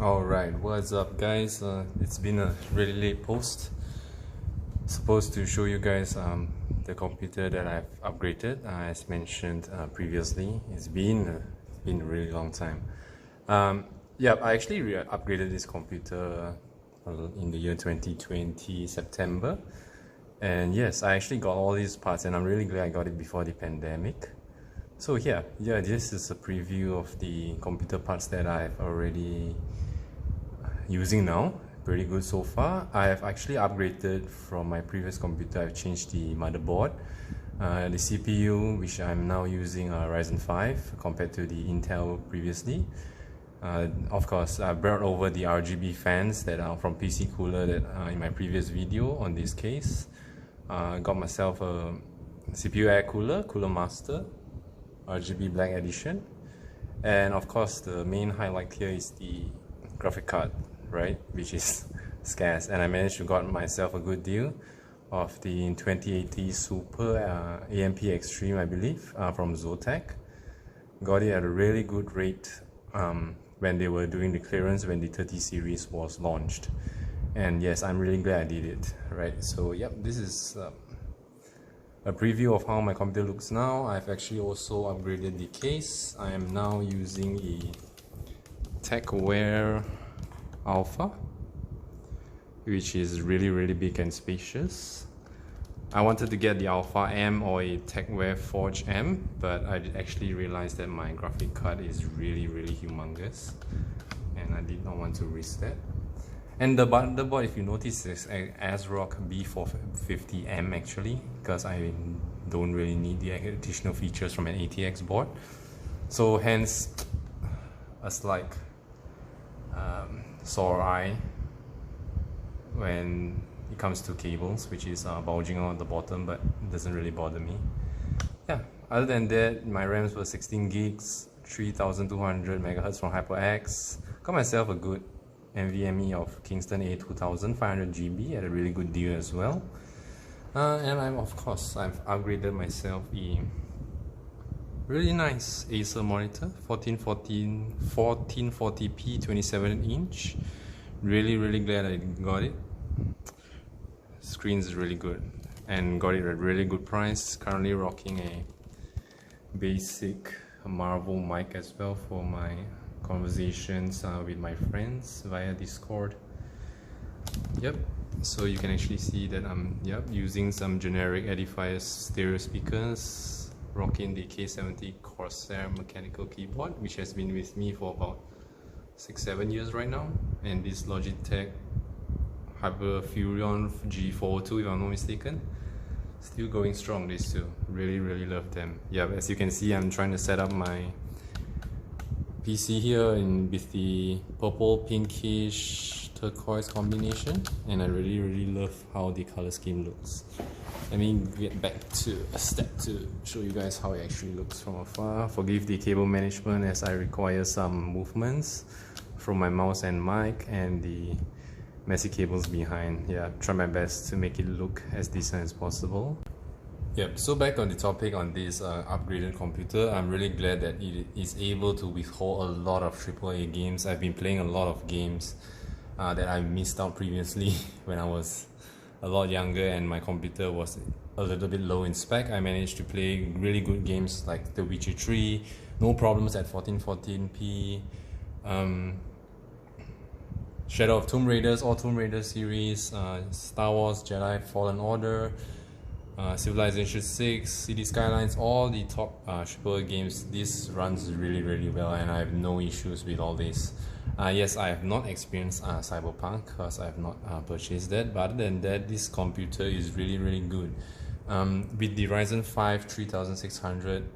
Alright, what's up guys? It's been a really late post. Supposed to show you guys the computer that I've upgraded. As mentioned previously, it's been a really long time. Yeah, I actually upgraded this computer in the year 2020 September, and yes, I actually got all these parts, and I'm really glad I got it before the pandemic. So yeah, this is a preview of the computer parts that I've already using now. Pretty good so far. I have actually upgraded from my previous computer. I've changed the motherboard, the CPU, which I'm now using a Ryzen 5 compared to the Intel previously. Of course, I brought over the RGB fans that are from PC Cooler that in my previous video on this case. Got myself a CPU air cooler, Cooler Master, RGB Black Edition. And of course, the main highlight here is the graphic card, right, which is scarce, and I managed to got myself a good deal of the 2080 Super AMP Extreme, I believe, from Zotac. Got it at a really good rate when they were doing the clearance when the 30 series was launched, and yes, I'm really glad I did it, right? So yep, this is a preview of how my computer looks now. I've actually also upgraded the case. I am now using a Tecware Alpha, which is really big and spacious. I wanted to get the Alpha M or a Tecware Forge M, but I actually realized that my graphic card is really humongous, and I did not want to risk that. And the motherboard, if you notice, is Asrock B450M actually, because I don't really need the additional features from an ATX board. So hence a slight sore eye when it comes to cables, which is bulging out the bottom, but it doesn't really bother me. Yeah, other than that, my RAMs were 16 gigs, 3200 MHz from HyperX. Got myself a good NVMe of Kingston A2000 500 GB at a really good deal as well. And I've upgraded myself a really nice Acer monitor, 1440p 27-inch. Really glad I got it. Screen's is really good and got it at a really good price. Currently rocking a basic Marvel mic as well for my conversations with my friends via Discord. Yep, so you can actually see that I'm using some generic Edifier stereo speakers, rocking the K70 Corsair mechanical keyboard, which has been with me for about 6-7 years right now, and this Logitech Hyperion G402, if I'm not mistaken. Still going strong, these two. Really love them. Yeah, as you can see, I'm trying to set up my PC here with the purple pinkish turquoise combination, and I really love how the color scheme looks. Let me get back to a step to show you guys how it actually looks from afar. Forgive the cable management as I require some movements from my mouse and mic and the messy cables behind. Yeah, try my best to make it look as decent as possible. Yep, so back on the topic on this upgraded computer, I'm really glad that it is able to withhold a lot of AAA games. I've been playing a lot of games that I missed out previously when I was a lot younger and my computer was a little bit low in spec. I managed to play really good games like The Witcher 3, no problems at 1440p, Shadow of Tomb Raiders, all Tomb Raider series, Star Wars Jedi Fallen Order, Civilization 6, City Skylines, all the top AAA games. This runs really well, and I have no issues with all this. Yes, I have not experienced Cyberpunk because I have not purchased that, but other than that, this computer is really good. With the Ryzen 5 3600,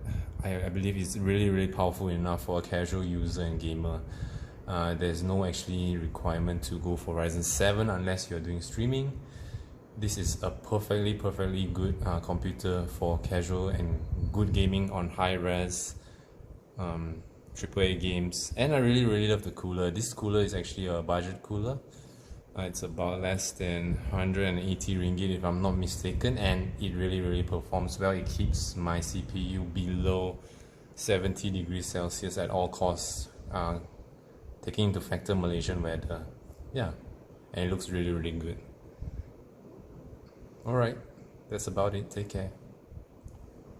I believe it's really powerful enough for a casual user and gamer. There's no actually requirement to go for Ryzen 7 unless you're doing streaming. This is a perfectly good computer for casual and good gaming on high-res AAA games. And I really love the cooler. This cooler is actually a budget cooler. It's about less than 180 ringgit if I'm not mistaken, and it really performs well. It keeps my CPU below 70 degrees Celsius at all costs. taking into factor Malaysian weather. Yeah, and it looks really good. Alright, that's about it. Take care.